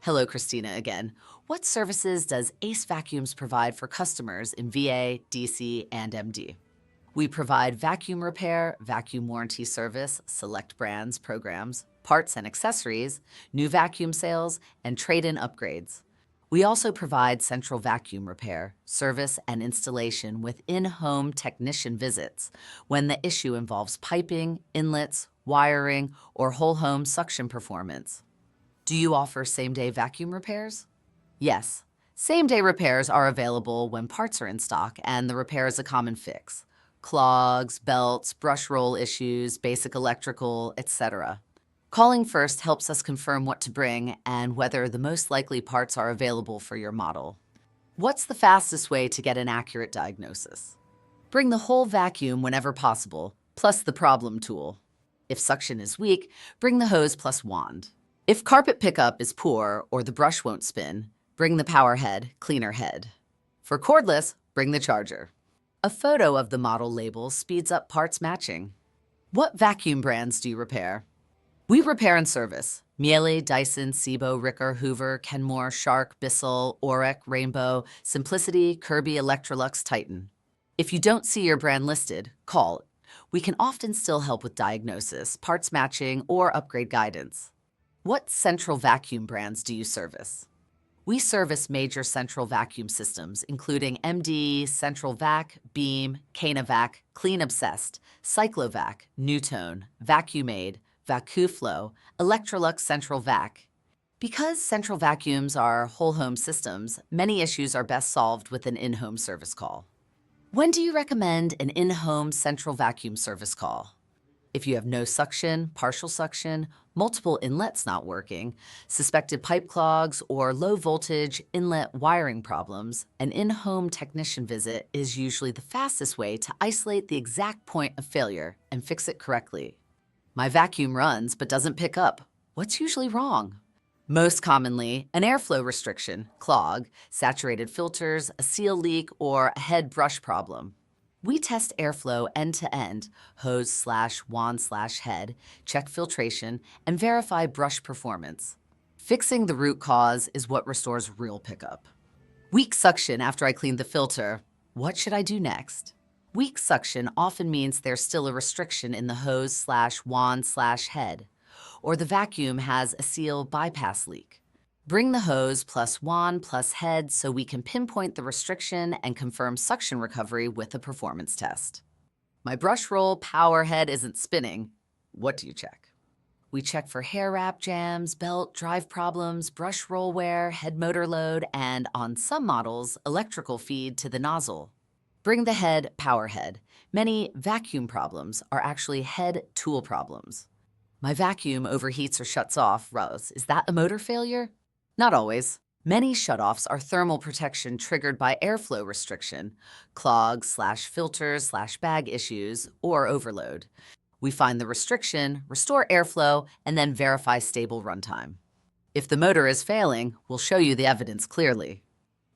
Hello, Christina again. What services does AceVacuums provide for customers in VA, DC, and MD? We provide vacuum repair, vacuum warranty service, select brands, programs, parts and accessories, new vacuum sales, and trade-in upgrades. We also provide central vacuum repair, service, and installation with in-home technician visits when the issue involves piping, inlets, wiring, or whole home suction performance. Do you offer same-day vacuum repairs? Yes. Same-day repairs are available when parts are in stock and the repair is a common fix. Clogs, belts, brush roll issues, basic electrical, etc. Calling first helps us confirm what to bring and whether the most likely parts are available for your model. What's the fastest way to get an accurate diagnosis? Bring the whole vacuum whenever possible, plus the problem tool. If suction is weak, bring the hose plus wand. If carpet pickup is poor or the brush won't spin, bring the powerhead, cleaner head. For cordless, bring the charger. A photo of the model label speeds up parts matching. What vacuum brands do you repair? We repair and service Miele, Dyson, Sebo, Ricker, Hoover, Kenmore, Shark, Bissell, Orec, Rainbow, Simplicity, Kirby, Electrolux, Titan. If you don't see your brand listed, call. We can often still help with diagnosis, parts matching, or upgrade guidance. What central vacuum brands do you service? We service major central vacuum systems, including MD, Central Vac, Beam, Canavac, Clean Obsessed, Cyclovac, Newtone, Vacuum-Aid, VacuFlow, Electrolux Central Vac. Because central vacuums are whole home systems, many issues are best solved with an in-home service call. When do you recommend an in-home central vacuum service call? If you have no suction, partial suction, multiple inlets not working, suspected pipe clogs, or low voltage inlet wiring problems, an in-home technician visit is usually the fastest way to isolate the exact point of failure and fix it correctly. My vacuum runs but doesn't pick up. What's usually wrong? Most commonly, an airflow restriction, clog, saturated filters, a seal leak, or a head brush problem. We test airflow end-to-end, hose/wand/head, check filtration, and verify brush performance. Fixing the root cause is what restores real pickup. Weak suction after I cleaned the filter. What should I do next? Weak suction often means there's still a restriction in the hose/wand/head, or the vacuum has a seal bypass leak. Bring the hose plus wand plus head so we can pinpoint the restriction and confirm suction recovery with a performance test. My brush roll power head isn't spinning. What do you check? We check for hair wrap jams, belt, drive problems, brush roll wear, head motor load, and on some models, electrical feed to the nozzle. Bring the head power head. Many vacuum problems are actually head tool problems. My vacuum overheats or shuts off. Rose, is that a motor failure? Not always. Many shutoffs are thermal protection triggered by airflow restriction, clogs/filters/bag issues, or overload. We find the restriction, restore airflow, and then verify stable runtime. If the motor is failing, we'll show you the evidence clearly.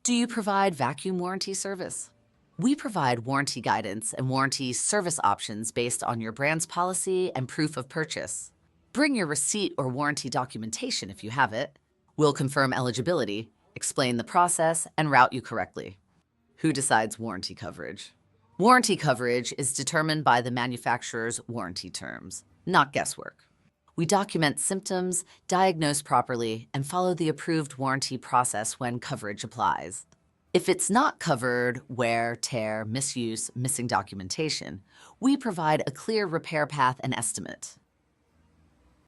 Do you provide vacuum warranty service? We provide warranty guidance and warranty service options based on your brand's policy and proof of purchase. Bring your receipt or warranty documentation if you have it. We'll confirm eligibility, explain the process, and route you correctly. Who decides warranty coverage? Warranty coverage is determined by the manufacturer's warranty terms, not guesswork. We document symptoms, diagnose properly, and follow the approved warranty process when coverage applies. If it's not covered, wear, tear, misuse, missing documentation, we provide a clear repair path and estimate.